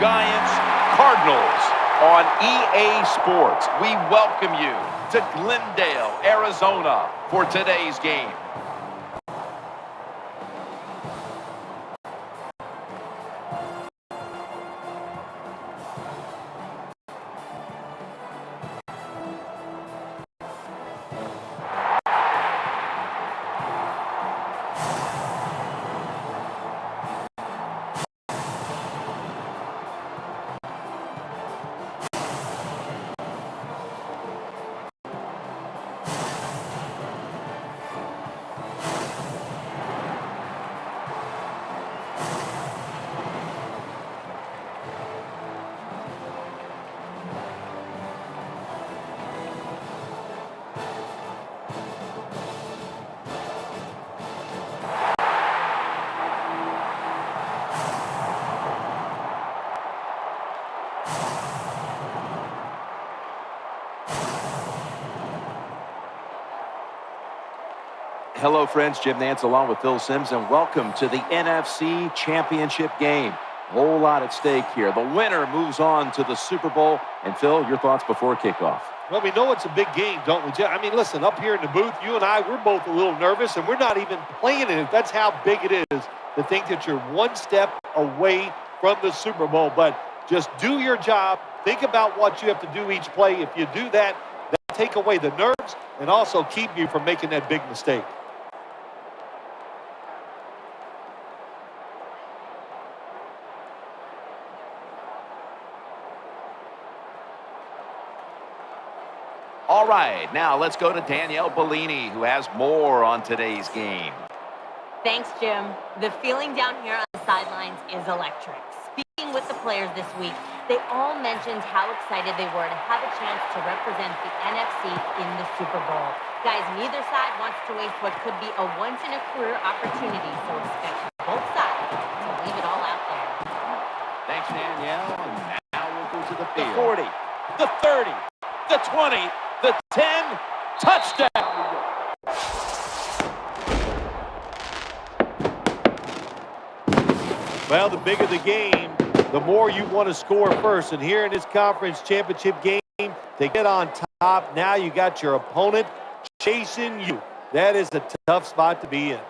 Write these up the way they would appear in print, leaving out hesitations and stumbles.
Giants Cardinals on EA Sports. We welcome you to Glendale, Arizona for today's game. Hello, friends. Jim Nantz along with Phil Simms, and welcome to the NFC Championship Game. A whole lot at stake here. The winner moves on to the Super Bowl. And, Phil, your thoughts before kickoff? Well, we know it's a big game, don't we, Jim? I mean, listen, up here in the booth, you and I, we're both a little nervous, and we're not even playing it. That's how big it is to think that you're one step away from the Super Bowl. But just do your job. Think about what you have to do each play. If you do that, that'll take away the nerves and also keep you from making that big mistake. All right, now let's go to Danielle Bellini, who has more on today's game. Thanks, Jim. The feeling down here on the sidelines is electric. Speaking with the players this week, they all mentioned how excited they were to have a chance to represent the NFC in the Super Bowl. Guys, neither side wants to waste what could be a once-in-a-career opportunity, so expect both sides to leave it all out there. Thanks, Danielle. And now we'll go to the field. The 40, the 30, the 20, the 10, touchdown! Well, the bigger the game, the more you want to score first. And here in this conference championship game, to get on top, now you got your opponent chasing you. That is a tough spot to be in.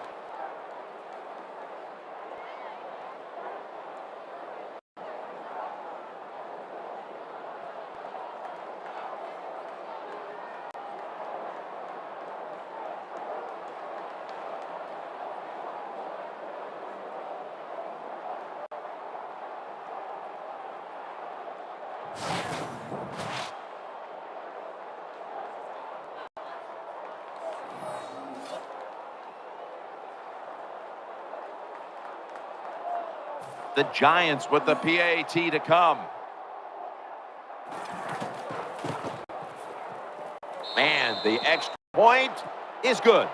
The Giants with the PAT to come. And the extra point is good.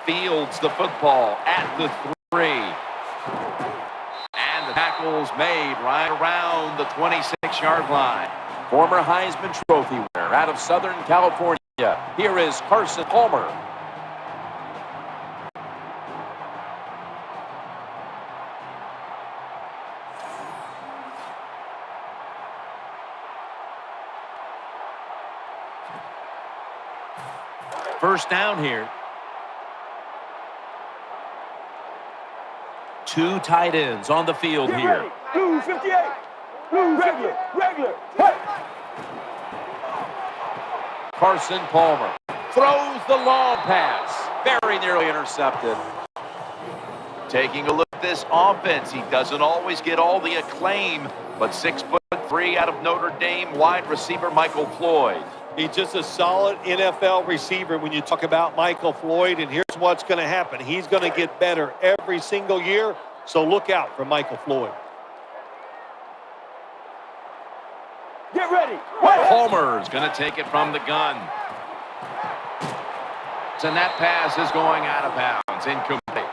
Fields the football at the 3. And the tackle's made right around the 26-yard line. Former Heisman Trophy winner out of Southern California. Here is Carson Palmer. First down here. Two tight ends on the field here. Blue 58. Blue regular. Hey. Carson Palmer throws the long pass. Very nearly intercepted. Taking a look at this offense, he doesn't always get all the acclaim, but 6'3" out of Notre Dame wide receiver Michael Floyd He's just a solid NFL receiver when you talk about Michael Floyd, and here's what's going to happen. He's going to get better every single year, so look out for Michael Floyd. Get ready. Palmer's going to take it from the gun. And that pass is going out of bounds, incomplete.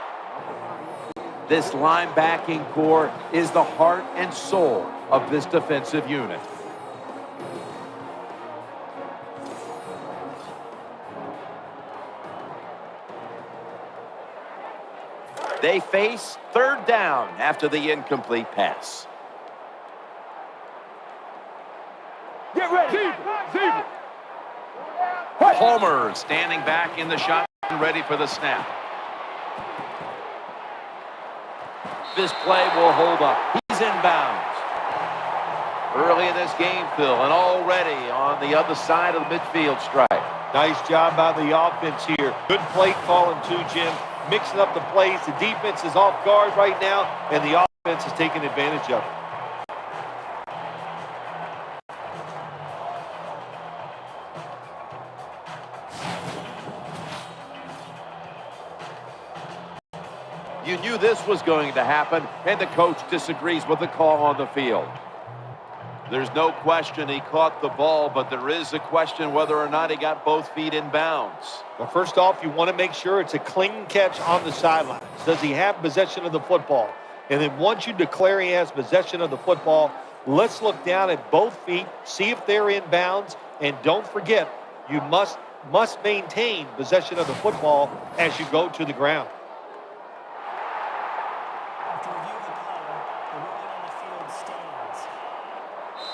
This linebacking core is the heart and soul of this defensive unit. They face third down after the incomplete pass. Get ready. Palmer standing back in the shotgun, ready for the snap. This play will hold up. He's inbounds. Early in this game, Phil, and already on the other side of the midfield stripe. Nice job by the offense here. Good play calling too, Jim. Mixing up the plays. The defense is off guard right now, and the offense is taking advantage of it. You knew this was going to happen, and the coach disagrees with the call on the field. There's no question he caught the ball, but there is a question whether or not he got both feet in bounds. Well, first off, you want to make sure it's a clean catch on the sideline. Does he have possession of the football? And then once you declare he has possession of the football, let's look down at both feet, see if they're in bounds, and don't forget, you must maintain possession of the football as you go to the ground.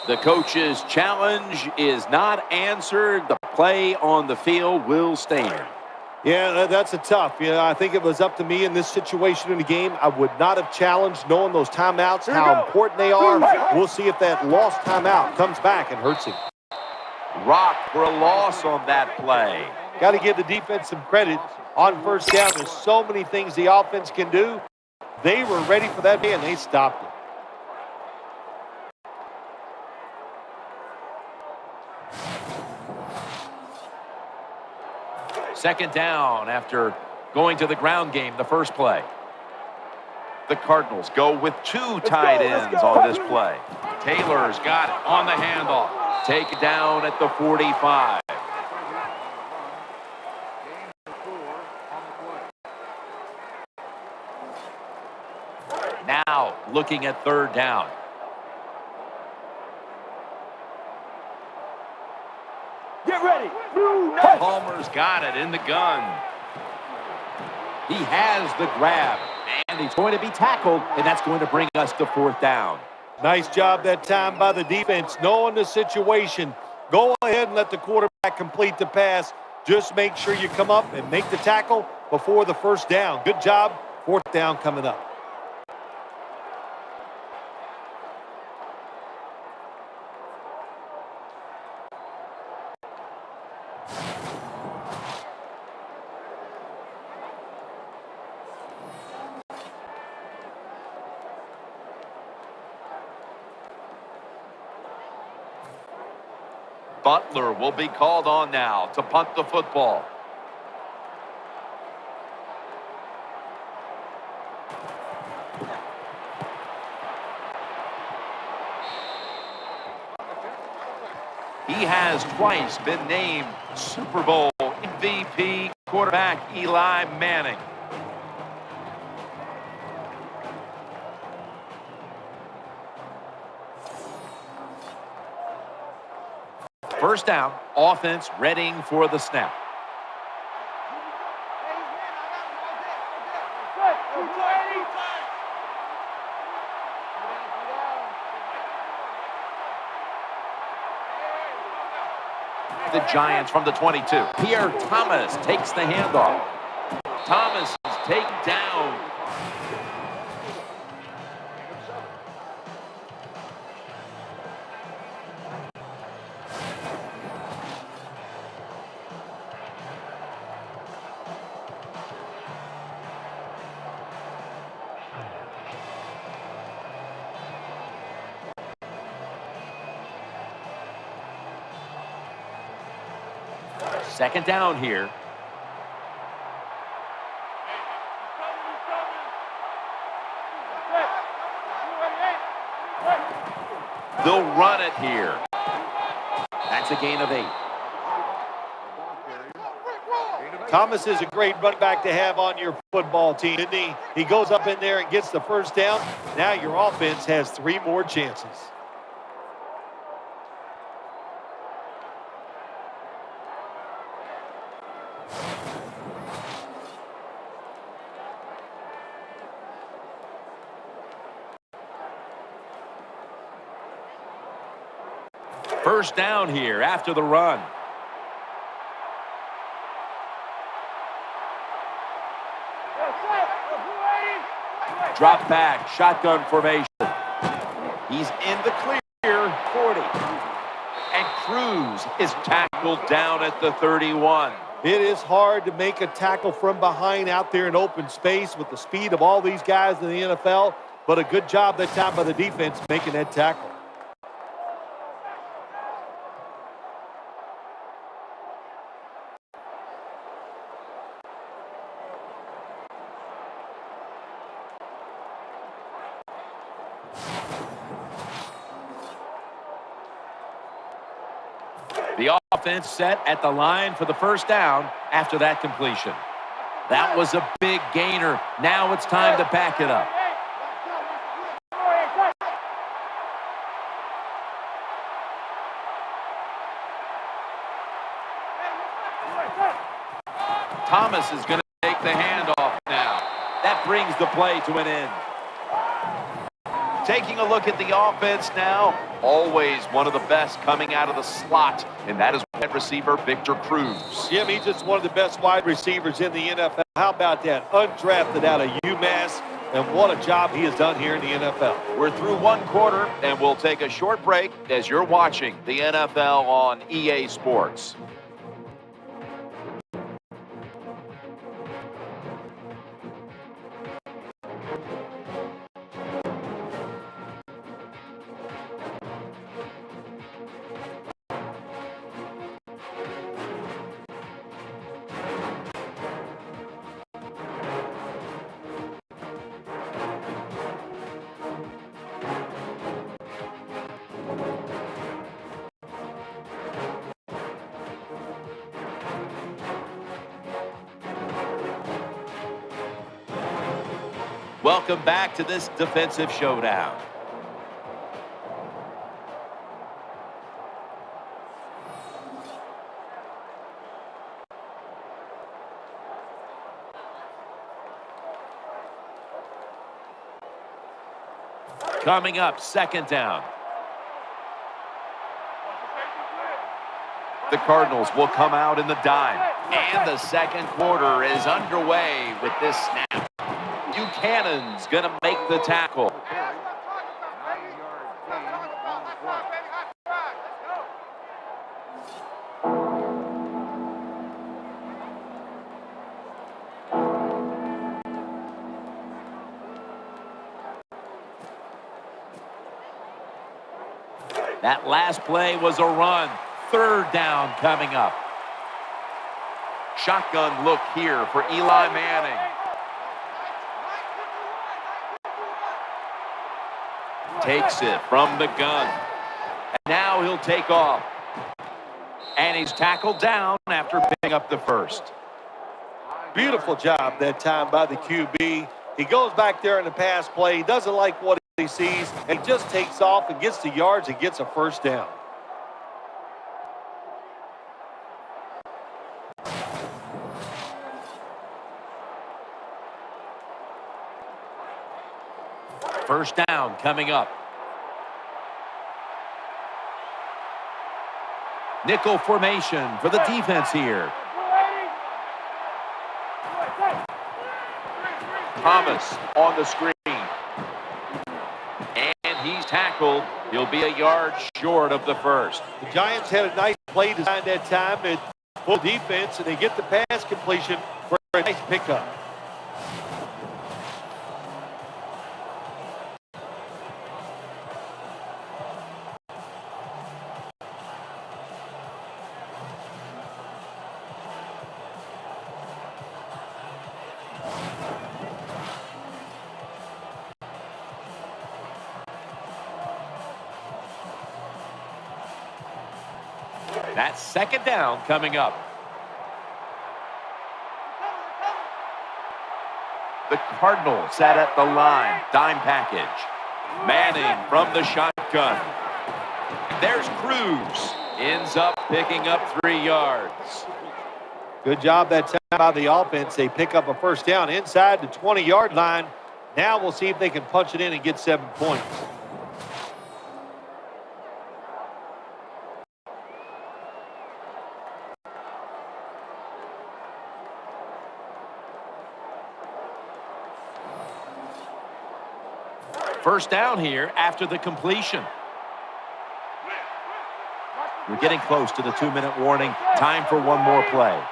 The coach's challenge is not answered. The play on the field will stand. Yeah, that's a tough. I think it was up to me in this situation in the game. I would not have challenged knowing those timeouts, how important they are. We'll see if that lost timeout comes back and hurts him. Rock for a loss on that play. Got to give the defense some credit on first down. There's so many things the offense can do. They were ready for that play, and they stopped it. Second down after going to the ground game the first play. The Cardinals go with two tight ends on this play. Taylor's got it on the handoff. Take it down at the 45. Now looking at third down. Get ready. Palmer's got it in the gun. He has the grab, and he's going to be tackled, and that's going to bring us to fourth down. Nice job that time by the defense, knowing the situation. Go ahead and let the quarterback complete the pass. Just make sure you come up and make the tackle before the first down. Good job. Fourth down coming up. Butler will be called on now to punt the football. He has twice been named Super Bowl MVP quarterback Eli Manning. First down, offense readying for the snap. The Giants from the 22. Pierre Thomas takes the handoff. Thomas is taken down. Second down here. They'll run it here. That's a gain of 8. Thomas is a great running back to have on your football team, isn't he? He goes up in there and gets the first down. Now your offense has 3 more chances. First down here after the run. Drop back, shotgun formation. He's in the clear, 40. And Cruz is tackled down at the 31. It is hard to make a tackle from behind out there in open space with the speed of all these guys in the NFL, but a good job that time by the defense making that tackle. The offense set at the line for the first down after that completion. That was a big gainer. Now it's time to back it up. Thomas is going to take the handoff now. That brings the play to an end. Taking a look at the offense now, always one of the best coming out of the slot, and that is wide receiver Victor Cruz. Jim, he's just one of the best wide receivers in the NFL. How about that? Undrafted out of UMass, and what a job he has done here in the NFL. We're through one quarter, and we'll take a short break as you're watching the NFL on EA Sports. Welcome back to this defensive showdown. Coming up, second down. The Cardinals will come out in the dime. And the second quarter is underway with this snap. Buchanan's going to make the tackle. That last play was a run. Third down coming up. Shotgun look here for Eli Manning. Takes it from the gun. And now he'll take off. And he's tackled down after picking up the first. Beautiful job that time by the QB. He goes back there in the pass play. He doesn't like what he sees. And he just takes off and gets the yards and gets a first down. First down coming up. Nickel formation for the defense here. Thomas on the screen. And he's tackled. He'll be a yard short of the first. The Giants had a nice play design that time at full defense, and they get the pass completion for a nice pickup. That's second down coming up. The Cardinals set at the line. Dime package. Manning from the shotgun. There's Cruz. Ends up picking up 3 yards. Good job that time by the offense. They pick up a first down inside the 20-yard line. Now we'll see if they can punch it in and get 7 points. First down here after the completion. We're getting close to the 2-minute warning. Time for one more play.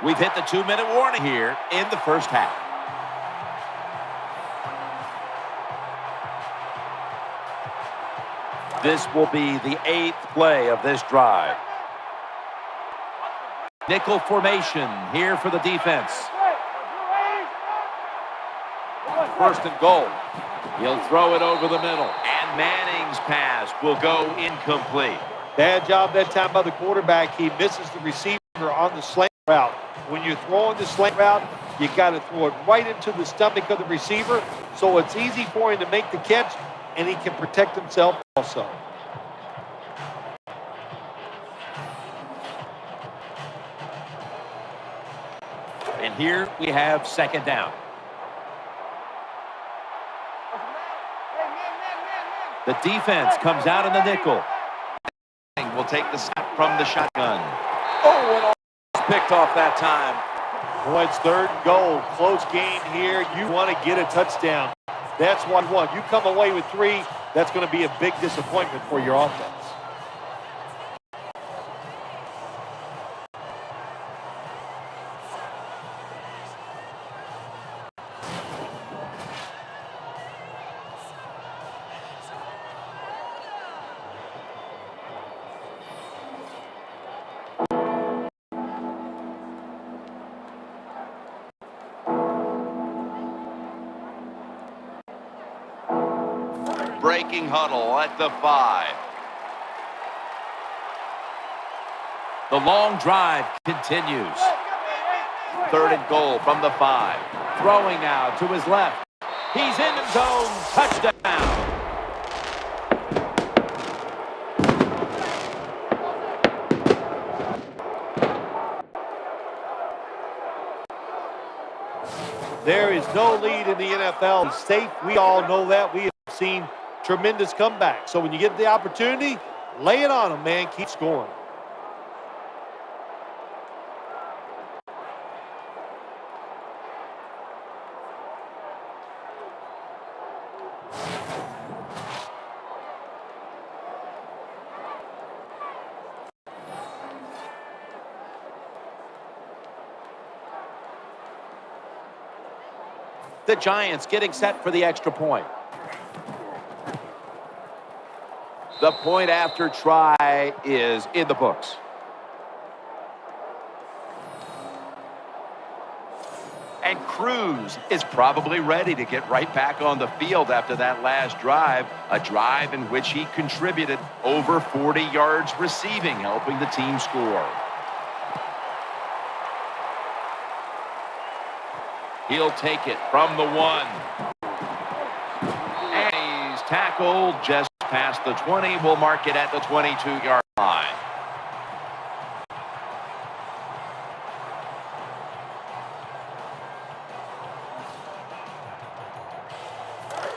We've hit the 2-minute warning here in the first half. This will be the 8th play of this drive. Nickel formation here for the defense. First and goal. He'll throw it over the middle. And Manning's pass will go incomplete. Bad job that time by the quarterback. He misses the receiver on the slant route. When you're throwing the slant route, you got to throw it right into the stomach of the receiver, so it's easy for him to make the catch, and he can protect himself also. And here we have second down. The defense comes out in the nickel. Will take the snap from the shotgun. Oh, and almost picked off that time. Boy, it's 3rd and goal. Close game here. You want to get a touchdown. That's what you want. You come away with 3, that's going to be a big disappointment for your offense. Breaking huddle at the 5. The long drive continues. 3rd and goal from the 5. Throwing now to his left. He's in the zone. Touchdown. There is no lead in the NFL. Safe, we all know that. We have seen tremendous comeback. So when you get the opportunity, lay it on them, man. Keep scoring. The Giants getting set for the extra point. The point after try is in the books. And Cruz is probably ready to get right back on the field after that last drive, a drive in which he contributed over 40 yards receiving, helping the team score. He'll take it from the 1. And he's tackled just past the 20. We'll mark it at the 22-yard line.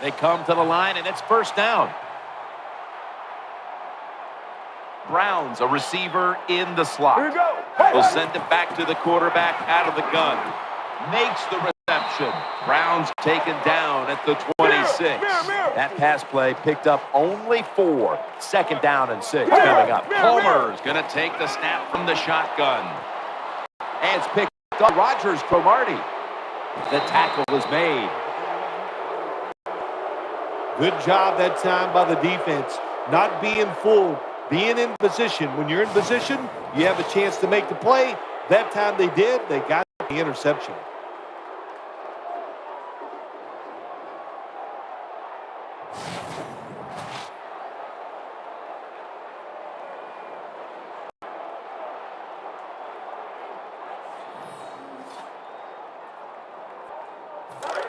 They come to the line, and it's first down. Browns, a receiver in the slot. Here we go. Will send it back to the quarterback out of the gun. Makes the reception. Browns taken down at the 26. That pass play picked up only 4. Second down and 6 coming up. Palmer's going to take the snap from the shotgun. And it's picked up. Rodgers Cromartie. The tackle was made. Good job that time by the defense. Not being fooled, being in position. When you're in position, you have a chance to make the play. That time they did. They got the interception.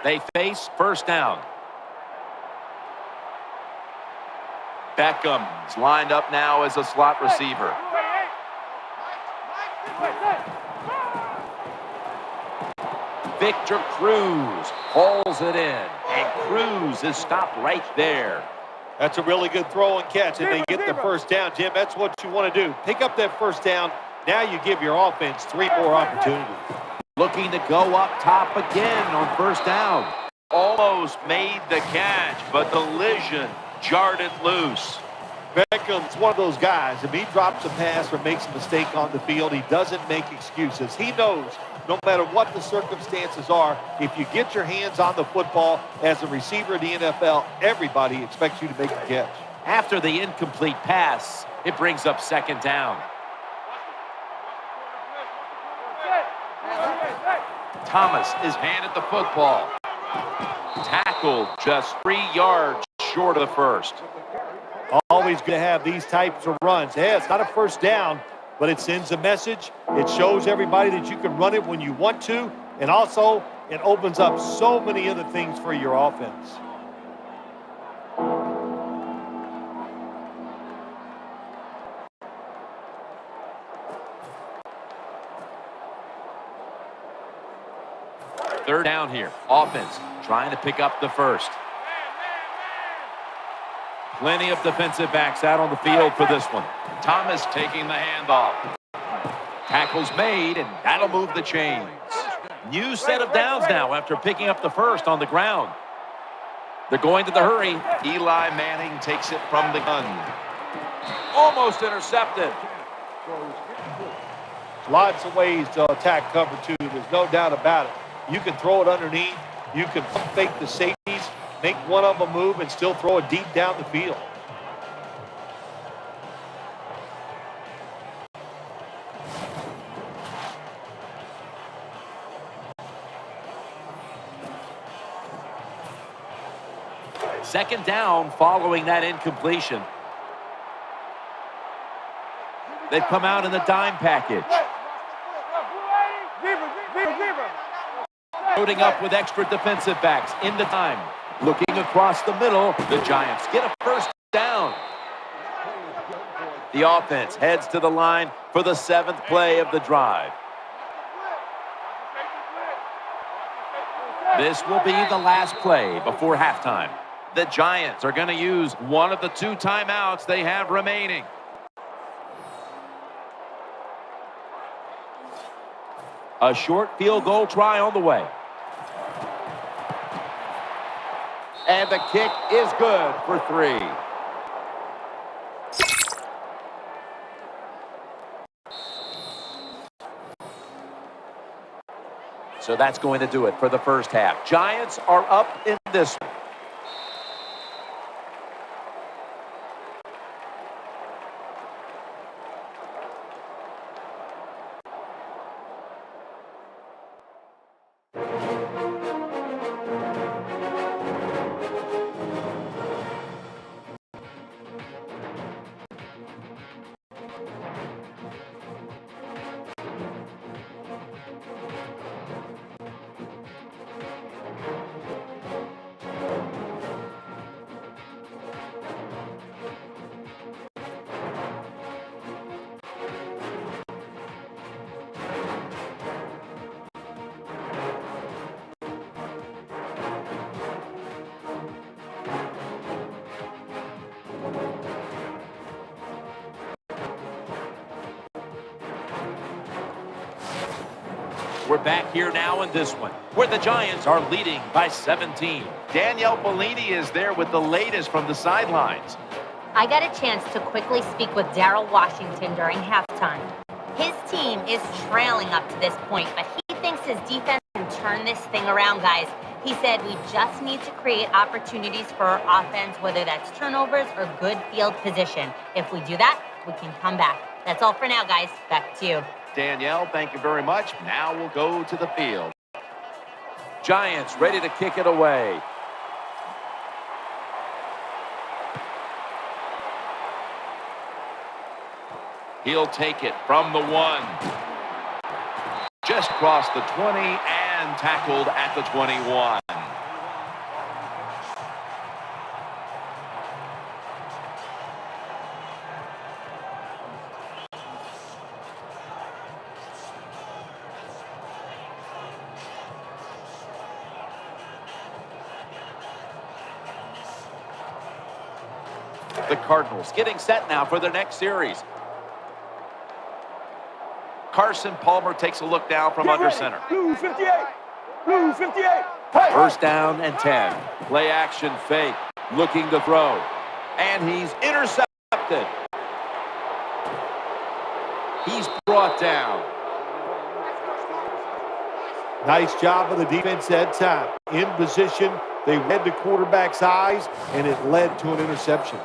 They face first down. Beckham's lined up now as a slot receiver. Victor Cruz hauls it in, and Cruz is stopped right there. That's a really good throw and catch, and they get the first down, Jim. That's what you want to do. Pick up that first down. Now you give your offense 3 more opportunities. Looking to go up top again on first down. Almost made the catch, but the collision jarred it loose. Beckham's one of those guys. If he drops a pass or makes a mistake on the field, he doesn't make excuses. He knows no matter what the circumstances are, if you get your hands on the football as a receiver in the NFL, everybody expects you to make the catch. After the incomplete pass, it brings up second down. Thomas is handed the football. Tackled just 3 yards short of the first. Always going to have these types of runs. Yeah, it's not a first down, but it sends a message. It shows everybody that you can run it when you want to, and also it opens up so many other things for your offense. Third down here. Offense trying to pick up the first. Plenty of defensive backs out on the field for this one. Thomas taking the handoff. Tackle's made, and that'll move the chains. New set of downs now after picking up the first on the ground. They're going to the hurry. Eli Manning takes it from the gun. Almost intercepted. Lots of ways to attack cover two. There's no doubt about it. You can throw it underneath. You can fake the safeties, make one of them move, and still throw it deep down the field. Second down following that incompletion. They've come out in the dime package. Loading up with extra defensive backs in the time. Looking across the middle, the Giants get a first down. The offense heads to the line for the 7th play of the drive. This will be the last play before halftime. The Giants are going to use one of the 2 timeouts they have remaining. A short field goal try on the way. And the kick is good for 3. So that's going to do it for the first half. Giants are up in this one. We're back here now in this one, where the Giants are leading by 17. Danielle Bellini is there with the latest from the sidelines. I got a chance to quickly speak with Darryl Washington during halftime. His team is trailing up to this point, but he thinks his defense can turn this thing around, guys. He said we just need to create opportunities for our offense, whether that's turnovers or good field position. If we do that, we can come back. That's all for now, guys. Back to you. Danielle, thank you very much. Now we'll go to the field. Giants ready to kick it away. He'll take it from the 1. Just crossed the 20 and tackled at the 21. The Cardinals getting set now for their next series. Carson Palmer takes a look down from under center. Blue 58. Blue 58. Hey. First down and 10. Play action fake. Looking to throw. And he's intercepted. He's brought down. Nice job of the defense that time. In position, they read the quarterback's eyes, and it led to an interception.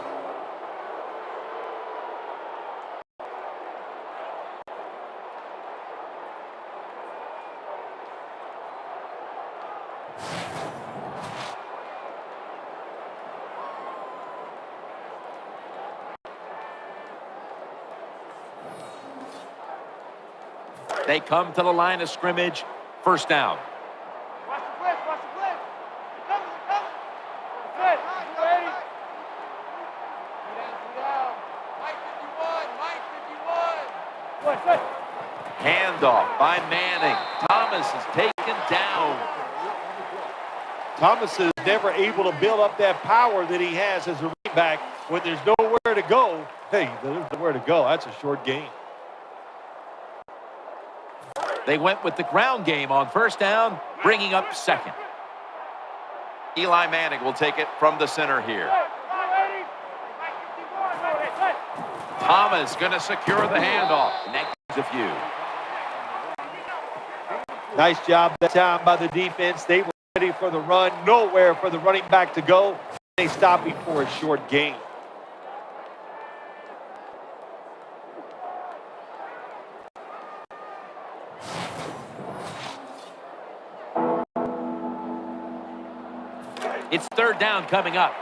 They come to the line of scrimmage. First down. Watch the blitz. Watch the blitz. Coming. Blitz. Ready. Get down. Mike 51. Mike 51. Handoff by Manning. Thomas is taken down. Thomas is never able to build up that power that he has as a running back when there's nowhere to go. Hey, there's nowhere to go. That's a short game. They went with the ground game on first down, bringing up second. Eli Manning will take it from the center here. Thomas going to secure the handoff. Next a few. Nice job that time by the defense. They were ready for the run. Nowhere for the running back to go. They stopped him for a short gain. It's third down coming up.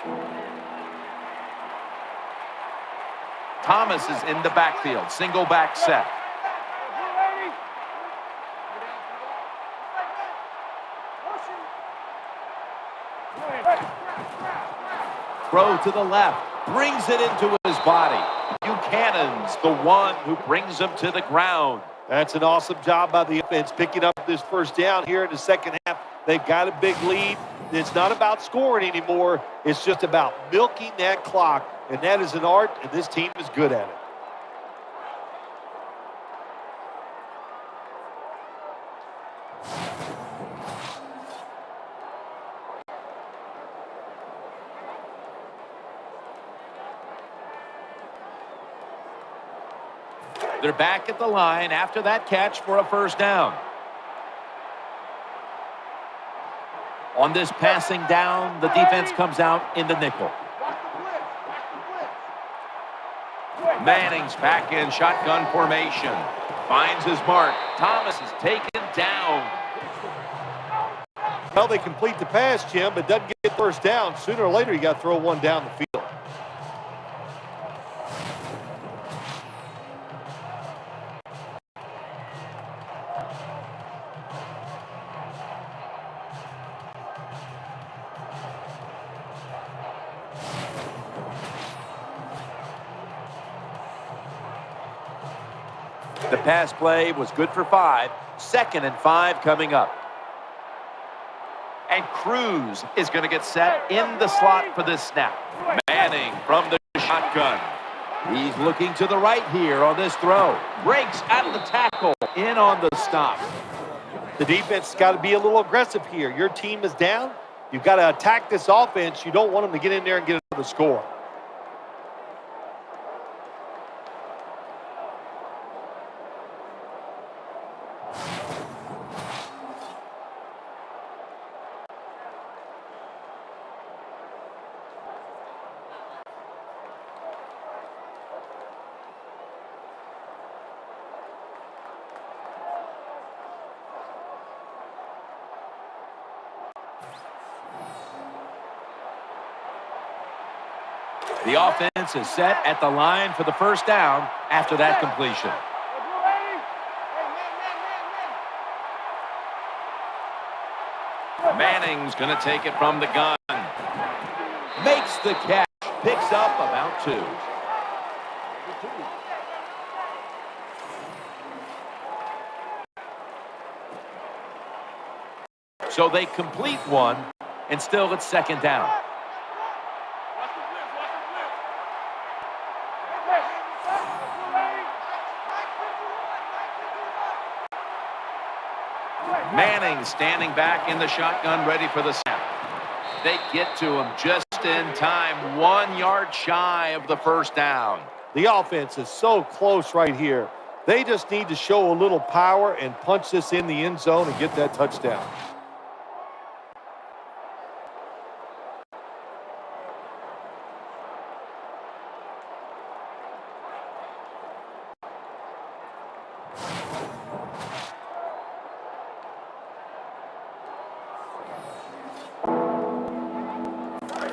Thomas is in the backfield. Single back set. Throw to the left. Brings it into his body. Buchanan's the one who brings him to the ground. That's an awesome job by the offense picking up this first down here in the second half. They've got a big lead. It's not about scoring anymore. It's just about milking that clock, and that is an art, and this team is good at it. They're back at the line after that catch for a first down. On this passing down, the defense comes out in the nickel. Manning's back in shotgun formation. Finds his mark. Thomas is taken down. Well, they complete the pass, Jim, but doesn't get first down. Sooner or later, you got to throw one down the field. The pass play was good for 5. 2nd and 5 coming up. And Cruz is going to get set in the slot for this snap. Manning from the shotgun. He's looking to the right here on this throw. Breaks out of the tackle. In on the stop. The defense has got to be a little aggressive here. Your team is down. You've got to attack this offense. You don't want them to get in there and get another score. The offense is set at the line for the first down after that completion. Manning's going to take it from the gun. Makes the catch. Picks up about 2. So they complete one, and still it's second down. Manning standing back in the shotgun, ready for the snap. They get to him just in time, 1 yard shy of the first down. The offense is so close right here. They just need to show a little power and punch this in the end zone and get that touchdown.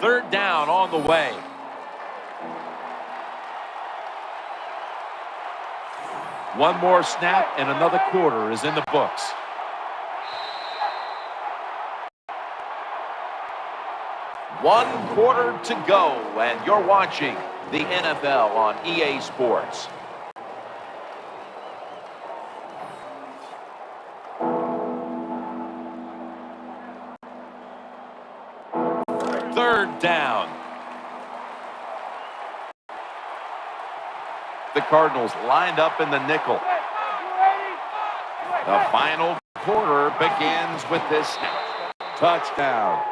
Third down on the way. One more snap and another quarter is in the books. One quarter to go, and you're watching the NFL on EA Sports. Third down. The Cardinals lined up in the nickel. The final quarter begins with this touchdown.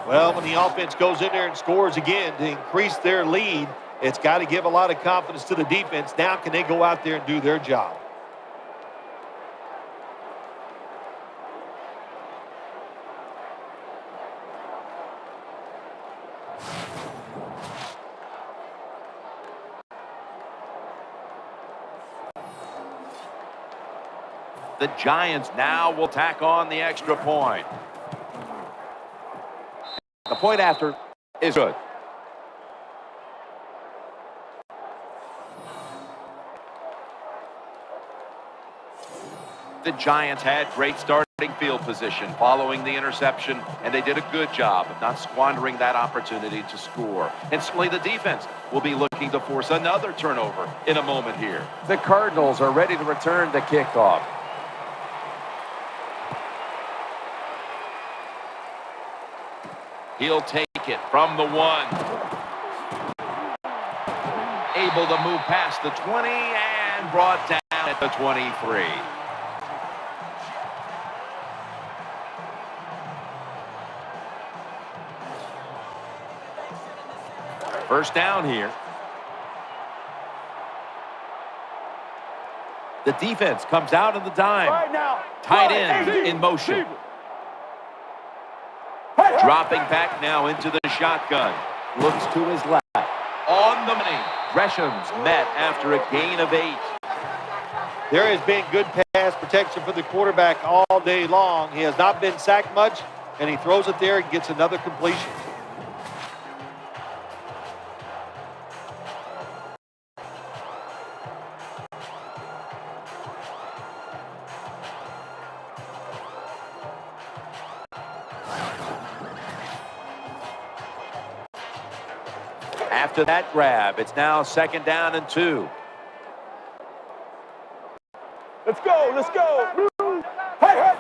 Well, when the offense goes in there and scores again to increase their lead, it's got to give a lot of confidence to the defense. Now can they go out there and do their job? The Giants now will tack on the extra point. The point after is good. The Giants had great starting field position following the interception, and they did a good job of not squandering that opportunity to score. And certainly the defense will be looking to force another turnover in a moment here. The Cardinals are ready to return the kickoff. He'll take it from the 1. Able to move past the 20 and brought down at the 23. First down here. The defense comes out in the dime. Right now. Tight end in motion. Dropping back now into the shotgun. Looks to his left. On the money. Gresham's met after a gain of 8. There has been good pass protection for the quarterback all day long. He has not been sacked much, and he throws it there and gets another completion. After that grab, it's now second down and 2. Let's go, let's go. Hey, hey.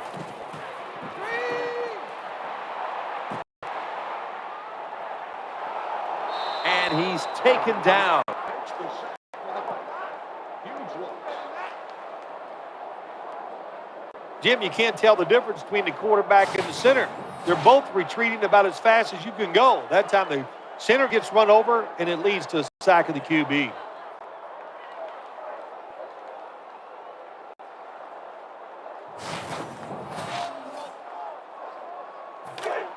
And he's taken down. Jim, you can't tell the difference between the quarterback and the center. They're both retreating about as fast as you can go. That time the center gets run over, and it leads to a sack of the QB.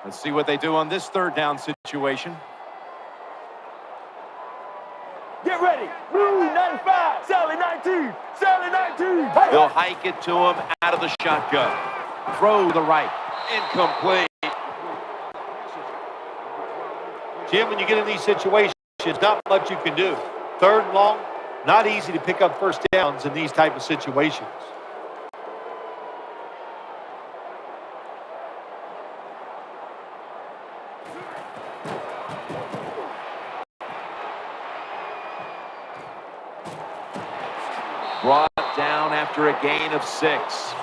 Let's see what they do on this third down situation. Get ready. Blue 95, Sally 19, Sally 19. Hey, They'll hike it to him out of the shotgun. Throw to the right. Incomplete. Jim, when you get in these situations, not much you can do. Third and long, not easy to pick up first downs in these type of situations. Brought down after a gain of 6.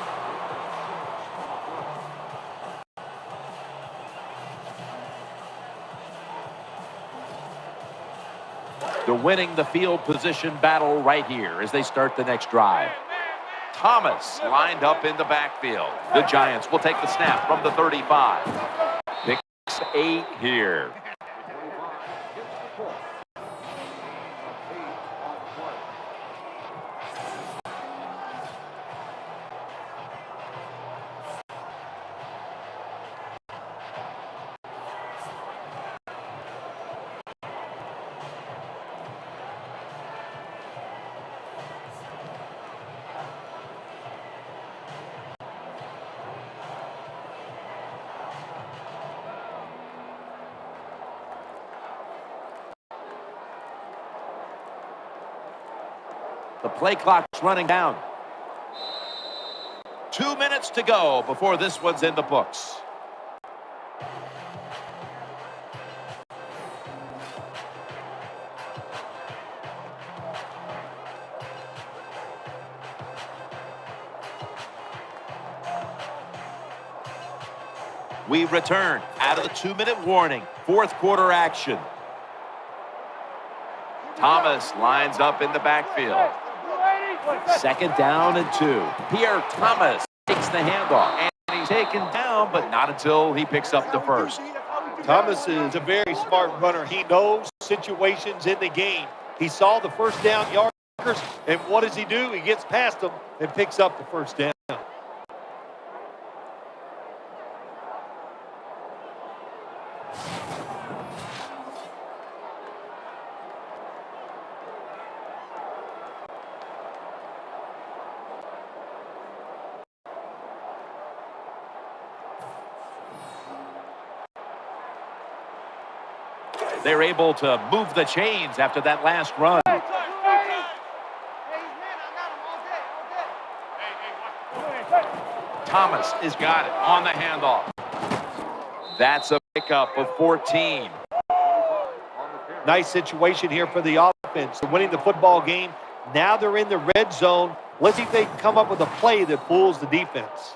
They're winning the field position battle right here as they start the next drive. Thomas lined up in the backfield. The Giants will take the snap from the 35. Picks 8 here. The play clock's running down. 2 minutes to go before this one's in the books. We return out of the 2-minute warning. Fourth quarter action. Thomas lines up in the backfield. Second down and 2. Here, Thomas takes the handoff, and he's taken down, but not until he picks up the first. Thomas is a very smart runner. He knows situations in the game. He saw the first down yarders, and what does he do? He gets past them and picks up the first down. They're able to move the chains after that last run. Thomas has got it on the handoff. That's a pickup of 14. Nice situation here for the offense. They're winning the football game. Now they're in the red zone. Let's see if they can come up with a play that fools the defense.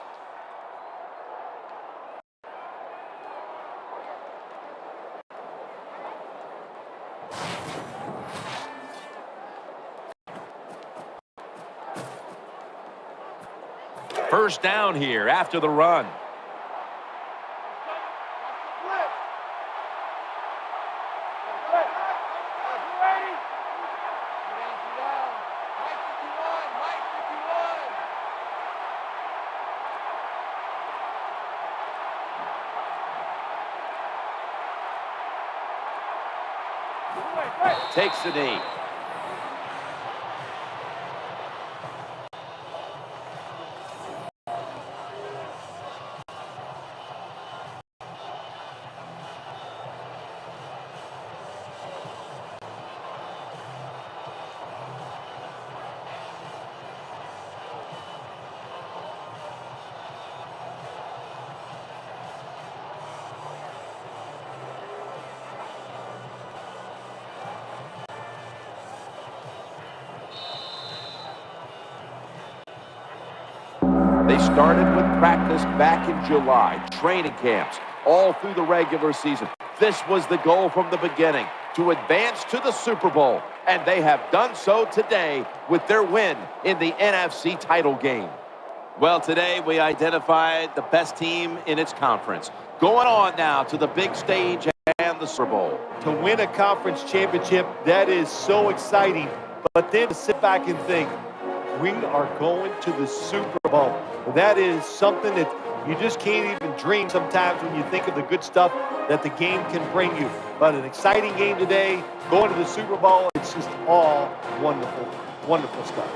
First down here after the run. Takes the knee. They started with practice back in July, training camps, all through the regular season. This was the goal from the beginning, to advance to the Super Bowl, and they have done so today with their win in the NFC title game. Well, today we identified the best team in its conference. Going on now to the big stage and the Super Bowl. To win a conference championship, that is so exciting. But then to sit back and think, we are going to the Super Bowl. That is something that you just can't even dream sometimes when you think of the good stuff that the game can bring you. But an exciting game today, going to the Super Bowl, it's just all wonderful, wonderful stuff.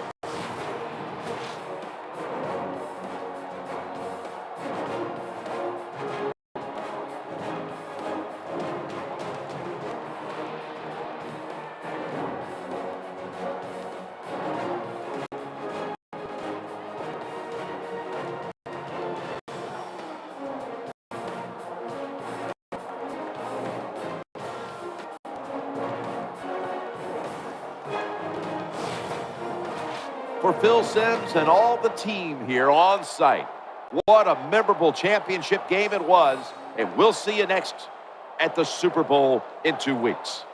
For Phil Simms and all the team here on site, what a memorable championship game it was, and we'll see you next at the Super Bowl in 2 weeks.